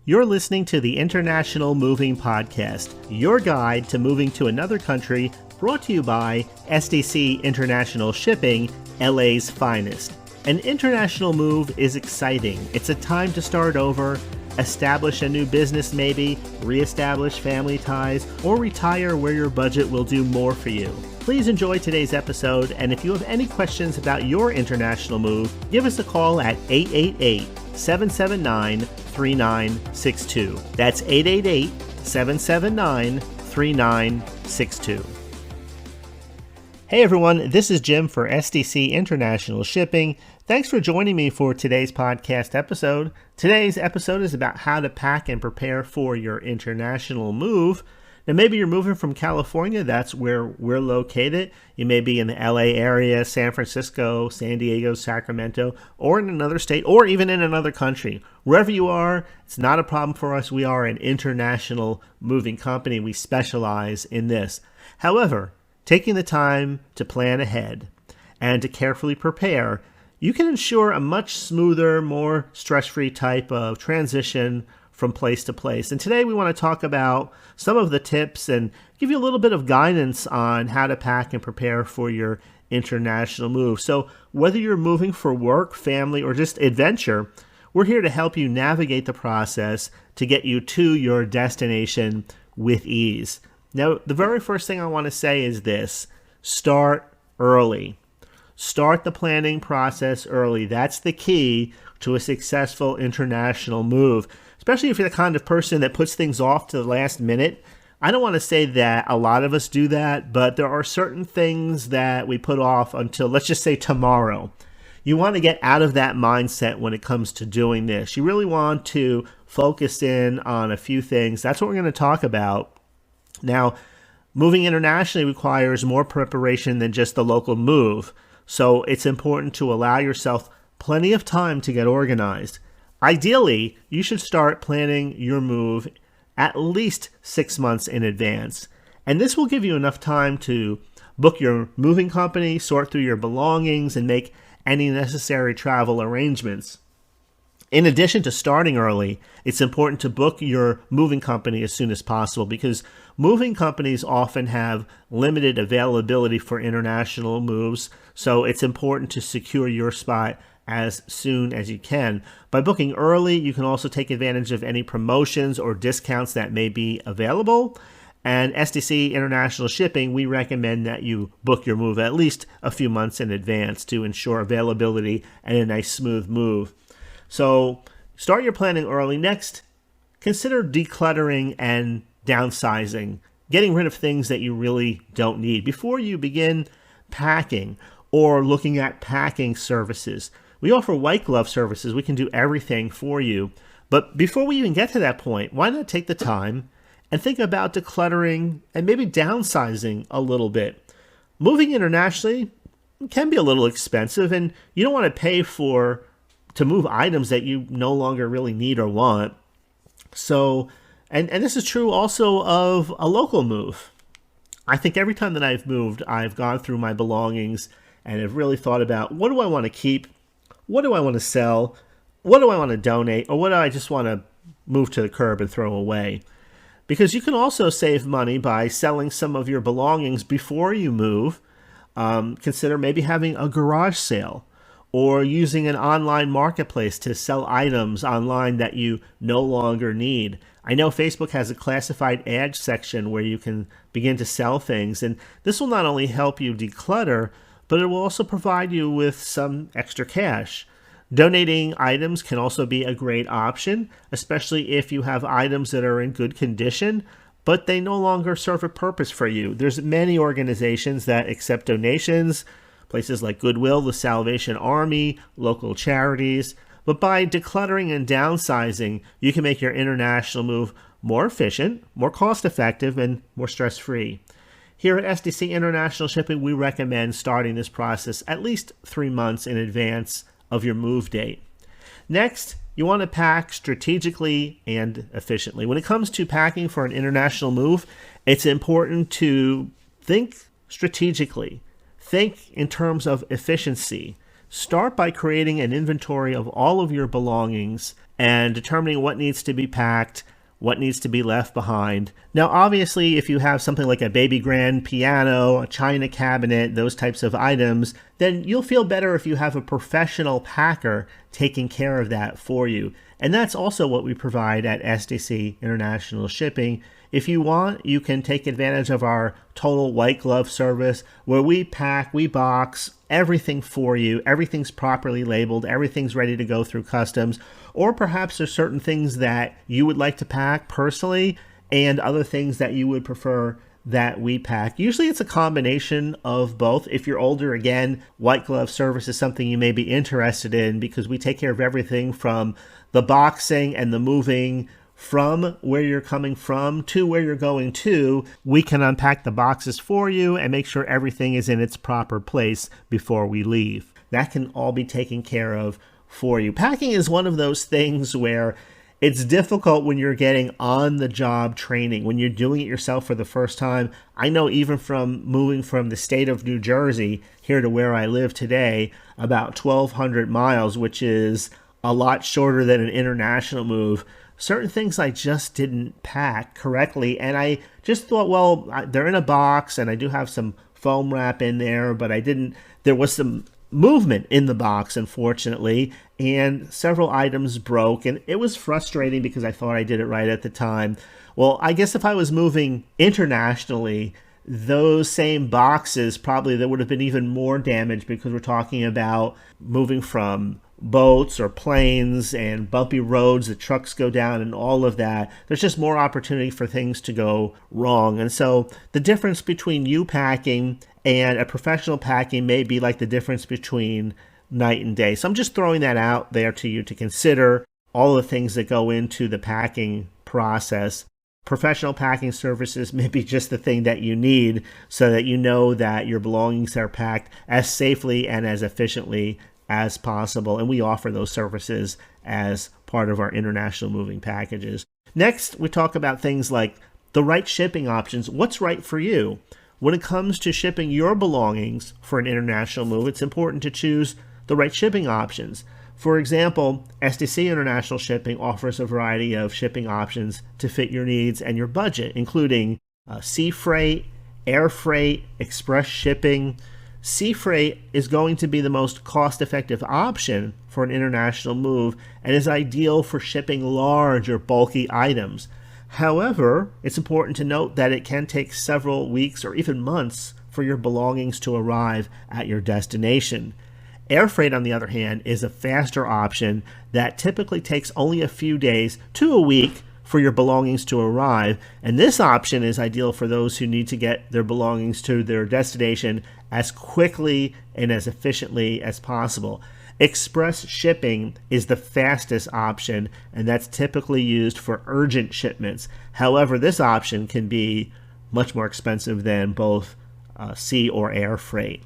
You're listening to the International Moving Podcast, your guide to moving to another country, brought to you by SDC International Shipping, LA's finest. An international move is exciting. It's a time to start over, establish a new business maybe, reestablish family ties, or retire where your budget will do more for you. Please enjoy today's episode, and if you have any questions about your international move, give us a call at 888-779-3962. That's 888-779-3962. Hey everyone, this is Jim for SDC International Shipping. Thanks for joining me for today's podcast episode. Today's episode is about how to pack and prepare for your international move. Now, maybe you're moving from California. That's where we're located. You may be in the LA area, San Francisco, San Diego, Sacramento, or in another state, or even in another country. Wherever you are, it's not a problem for us. We are an international moving company. We specialize in this. However, taking the time to plan ahead and to carefully prepare, you can ensure a much smoother, more stress-free type of transition from place to place. And today we want to talk about some of the tips and give you a little bit of guidance on how to pack and prepare for your international move. So whether you're moving for work, family, or just adventure, we're here to help you navigate the process to get you to your destination with ease. Now, the very first thing I want to say is this: start early. Start the planning process early. That's the key to a successful international move, especially if you're the kind of person that puts things off to the last minute. I don't want to say that a lot of us do that, but there are certain things that we put off until, let's just say, tomorrow. You want to get out of that mindset when it comes to doing this. You really want to focus in on a few things. That's what we're going to talk about. Now, moving internationally requires more preparation than just the local move. So it's important to allow yourself plenty of time to get organized. Ideally, you should start planning your move at least 6 months in advance. And this will give you enough time to book your moving company, sort through your belongings, and make any necessary travel arrangements. In addition to starting early, it's important to book your moving company as soon as possible because moving companies often have limited availability for international moves, so it's important to secure your spot as soon as you can. By booking early, you can also take advantage of any promotions or discounts that may be available. And SDC International Shipping, we recommend that you book your move at least a few months in advance to ensure availability and a nice smooth move. So start your planning early. Next, consider decluttering and downsizing, getting rid of things that you really don't need before you begin packing or looking at packing services. We offer white glove services. We can do everything for you. But before we even get to that point, why not take the time and think about decluttering and maybe downsizing a little bit? Moving internationally can be a little expensive, and you don't want to pay to move items that you no longer really need or want. So, and this is true also of a local move. I think every time that I've moved, I've gone through my belongings and have really thought about, what do I want to keep? What do I want to sell? What do I want to donate? Or what do I just want to move to the curb and throw away? Because you can also save money by selling some of your belongings before you move. Consider maybe having a garage sale, or using an online marketplace to sell items online that you no longer need. I know Facebook has a classified ads section where you can begin to sell things, and this will not only help you declutter, but it will also provide you with some extra cash. Donating items can also be a great option, especially if you have items that are in good condition, but they no longer serve a purpose for you. There's many organizations that accept donations, places like Goodwill, the Salvation Army, local charities. But by decluttering and downsizing, you can make your international move more efficient, more cost-effective, and more stress-free. Here at SDC International Shipping, we recommend starting this process at least 3 months in advance of your move date. Next, you want to pack strategically and efficiently. When it comes to packing for an international move, it's important to think strategically. Think in terms of efficiency. start by creating an inventory of all of your belongings and determining what needs to be packed, what needs to be left behind. Now, obviously, if you have something like a baby grand piano, a china cabinet, those types of items, then you'll feel better if you have a professional packer taking care of that for you. And that's also what we provide at SDC International Shipping. If you want, you can take advantage of our total white glove service where we pack, we box everything for you. Everything's properly labeled. Everything's ready to go through customs. Or perhaps there's certain things that you would like to pack personally and other things that you would prefer that we pack. Usually it's a combination of both. If you're older, again, white glove service is something you may be interested in because we take care of everything from the boxing and the moving from where you're coming from to where you're going to. We can unpack the boxes for you and make sure everything is in its proper place before we leave. That can all be taken care of for you. Packing is one of those things where it's difficult when you're getting on-the-job training, when you're doing it yourself for the first time. I know even from moving from the state of New Jersey here to where I live today, about 1,200 miles, which is a lot shorter than an international move, certain things I just didn't pack correctly. And I just thought, well, they're in a box and I do have some foam wrap in there, but there was some movement in the box, unfortunately, and several items broke. And it was frustrating because I thought I did it right at the time. Well, I guess if I was moving internationally, those same boxes, probably there would have been even more damage because we're talking about moving from boats or planes and bumpy roads, the trucks go down and all of that. There's just more opportunity for things to go wrong. And so the difference between you packing and a professional packing may be like the difference between night and day. So I'm just throwing that out there to you to consider all the things that go into the packing process. Professional packing services may be just the thing that you need so that you know that your belongings are packed as safely and as efficiently as possible, and we offer those services as part of our international moving packages. Next, we talk about things like the right shipping options. What's right for you? When it comes to shipping your belongings for an international move, it's important to choose the right shipping options. For example, SDC International Shipping offers a variety of shipping options to fit your needs and your budget, including sea freight, air freight, express shipping. Sea freight is going to be the most cost-effective option for an international move and is ideal for shipping large or bulky items. However, it's important to note that it can take several weeks or even months for your belongings to arrive at your destination. Air freight, on the other hand, is a faster option that typically takes only a few days to a week for your belongings to arrive, and this option is ideal for those who need to get their belongings to their destination as quickly and as efficiently as possible. Express shipping is the fastest option, and that's typically used for urgent shipments. However, this option can be much more expensive than both sea or air freight.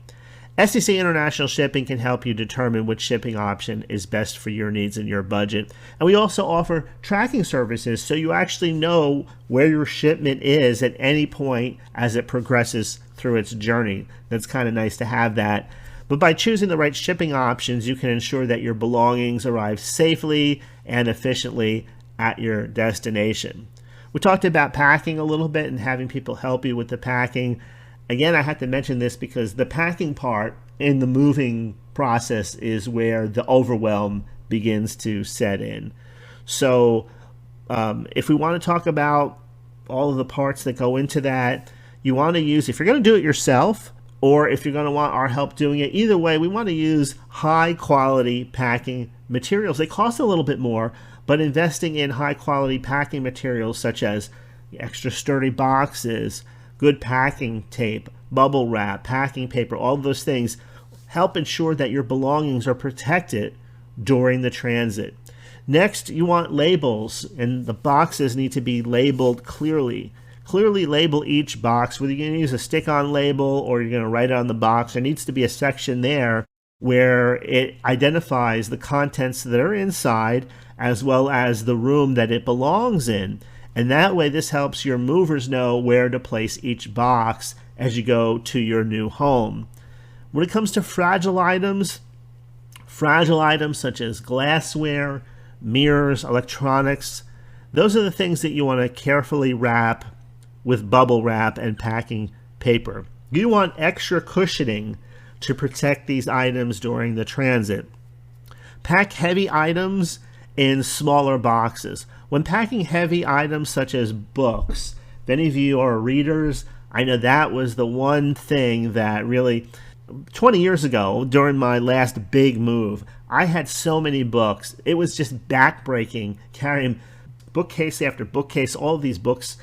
SDC International Shipping can help you determine which shipping option is best for your needs and your budget. And we also offer tracking services so you actually know where your shipment is at any point as it progresses through its journey. That's kind of nice to have that. But by choosing the right shipping options, you can ensure that your belongings arrive safely and efficiently at your destination. We talked about packing a little bit and having people help you with the packing. Again, I have to mention this because the packing part in the moving process is where the overwhelm begins to set in. So if we want to talk about all of the parts that go into that, you want to use, if you're going to do it yourself, or if you're going to want our help doing it, either way, we want to use high quality packing materials. They cost a little bit more, but investing in high quality packing materials such as extra sturdy boxes, good packing tape, bubble wrap, packing paper, all of those things help ensure that your belongings are protected during the transit. Next, you want labels, and the boxes need to be labeled clearly. Clearly label each box, whether you're going to use a stick-on label or you're going to write it on the box. There needs to be a section there where it identifies the contents that are inside as well as the room that it belongs in. And that way, this helps your movers know where to place each box as you go to your new home. When it comes to fragile items, Fragile items such as glassware, mirrors, electronics, those are the things that you want to carefully wrap with bubble wrap and packing paper. You want extra cushioning to protect these items during the transit. Pack heavy items in smaller boxes. When packing heavy items such as books, if any of you are readers, I know that was the one thing that really, 20 years ago, during my last big move, I had so many books. It was just backbreaking carrying bookcase after bookcase, all of these books.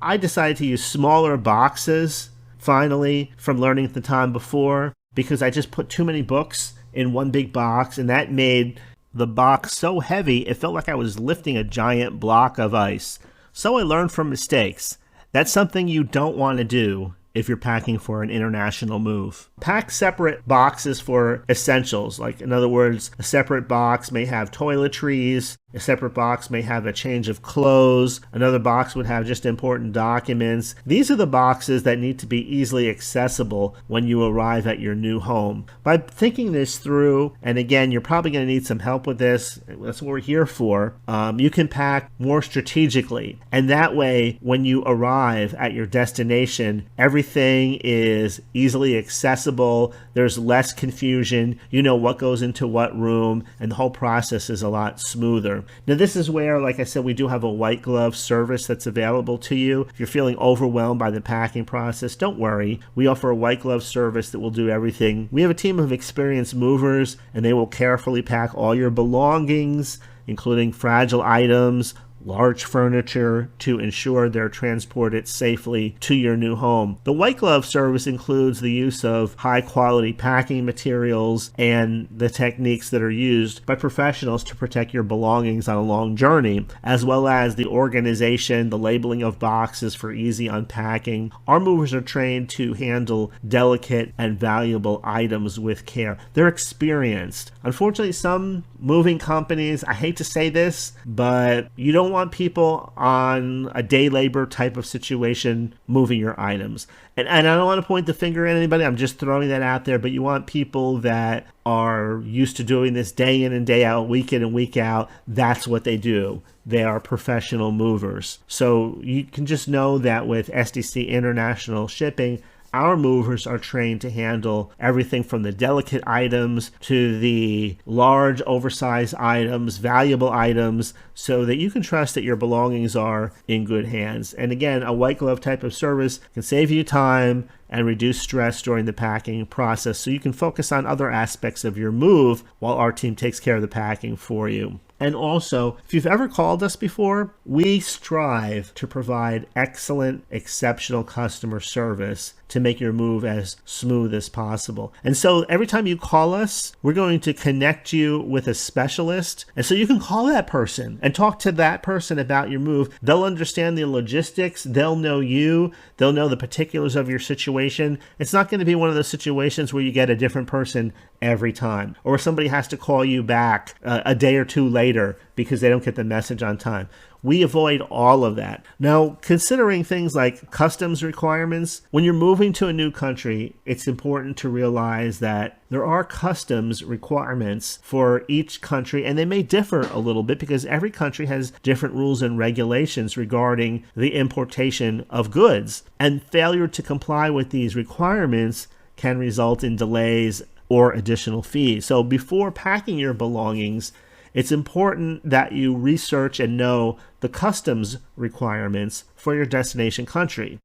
I decided to use smaller boxes, finally, from learning the time before, because I just put too many books in one big box, and that made the box so heavy it felt like I was lifting a giant block of ice. So I learned from mistakes. That's something you don't want to do if you're packing for an international move. Pack separate boxes for essentials. Like, in other words, a separate box may have toiletries, a separate box may have a change of clothes, another box would have just important documents. These are the boxes that need to be easily accessible when you arrive at your new home. By thinking this through, and again, you're probably going to need some help with this, that's what we're here for, you can pack more strategically. And that way, when you arrive at your destination, everything is easily accessible, there's less confusion, you know what goes into what room, and the whole process is a lot smoother. Now, this is where, like I said, we do have a white glove service that's available to you. If you're feeling overwhelmed by the packing process, don't worry. We offer a white glove service that will do everything. We have a team of experienced movers, and they will carefully pack all your belongings, including fragile items, large furniture, to ensure they're transported safely to your new home. The white glove service includes the use of high quality packing materials and the techniques that are used by professionals to protect your belongings on a long journey, as well as the organization, the labeling of boxes for easy unpacking. Our movers are trained to handle delicate and valuable items with care. They're experienced. Unfortunately, some moving companies, I hate to say this, but you don't want people on a day labor type of situation moving your items. And I don't want to point the finger at anybody, I'm just throwing that out there, but you want people that are used to doing this day in and day out, week in and week out. That's what they do. They are professional movers. So you can just know that with SDC International Shipping, our movers are trained to handle everything from the delicate items to the large, oversized items, valuable items, so that you can trust that your belongings are in good hands. And again, a white glove type of service can save you time and reduce stress during the packing process, so you can focus on other aspects of your move while our team takes care of the packing for you. And also, if you've ever called us before, we strive to provide excellent, exceptional customer service to make your move as smooth as possible. And so every time you call us, we're going to connect you with a specialist. And so you can call that person and talk to that person about your move. They'll understand the logistics. They'll know you. They'll know the particulars of your situation. It's not going to be one of those situations where you get a different person every time, or somebody has to call you back a day or two later because they don't get the message on time. We avoid all of that. Now, considering things like customs requirements, when you're moving to a new country, it's important to realize that there are customs requirements for each country, and they may differ a little bit because every country has different rules and regulations regarding the importation of goods. And failure to comply with these requirements can result in delays or additional fees. So before packing your belongings, it's important that you research and know the customs requirements for your destination country.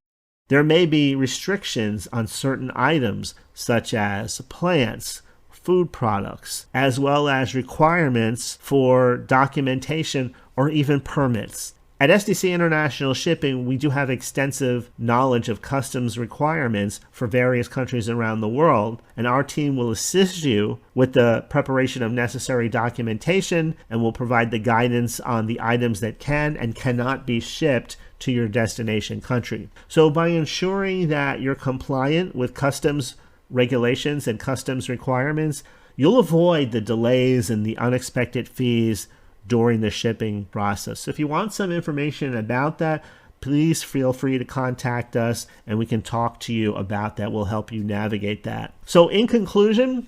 There may be restrictions on certain items, such as plants, food products, as well as requirements for documentation or even permits. At SDC International Shipping, we do have extensive knowledge of customs requirements for various countries around the world, and our team will assist you with the preparation of necessary documentation and will provide the guidance on the items that can and cannot be shipped to your destination country. So by ensuring that you're compliant with customs regulations and customs requirements, you'll avoid the delays and the unexpected fees during the shipping process. So if you want some information about that, please feel free to contact us and we can talk to you about that. We'll help you navigate that. So in conclusion,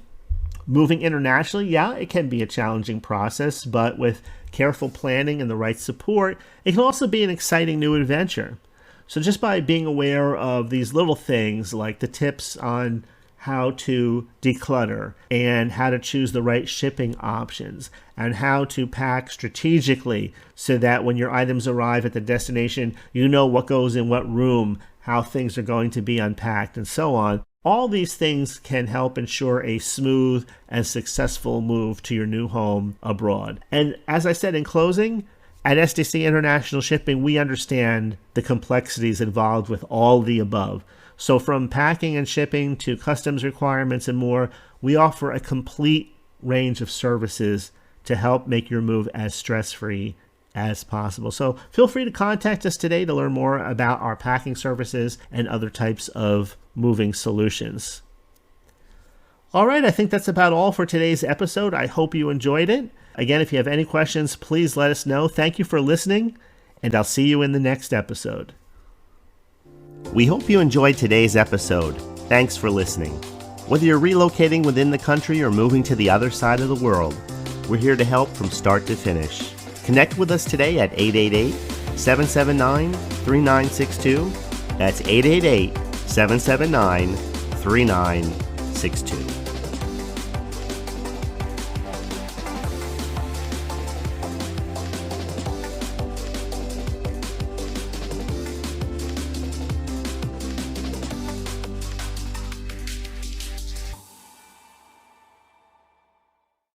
Moving internationally, yeah, it can be a challenging process, but with careful planning and the right support, it can also be an exciting new adventure. So just by being aware of these little things like the tips on how to declutter and how to choose the right shipping options and how to pack strategically so that when your items arrive at the destination, you know what goes in what room, how things are going to be unpacked, and so on. All these things can help ensure a smooth and successful move to your new home abroad. And as I said in closing, at SDC International Shipping, we understand the complexities involved with all the above. So from packing and shipping to customs requirements and more, we offer a complete range of services to help make your move as stress-free as possible. So feel free to contact us today to learn more about our packing services and other types of moving solutions. All right, I think that's about all for today's episode. I hope you enjoyed it. Again, if you have any questions, please let us know. Thank you for listening, and I'll see you in the next episode. We hope you enjoyed today's episode. Thanks for listening. Whether you're relocating within the country or moving to the other side of the world, we're here to help from start to finish. Connect with us today at 888-779-3962. That's 888-779-3962.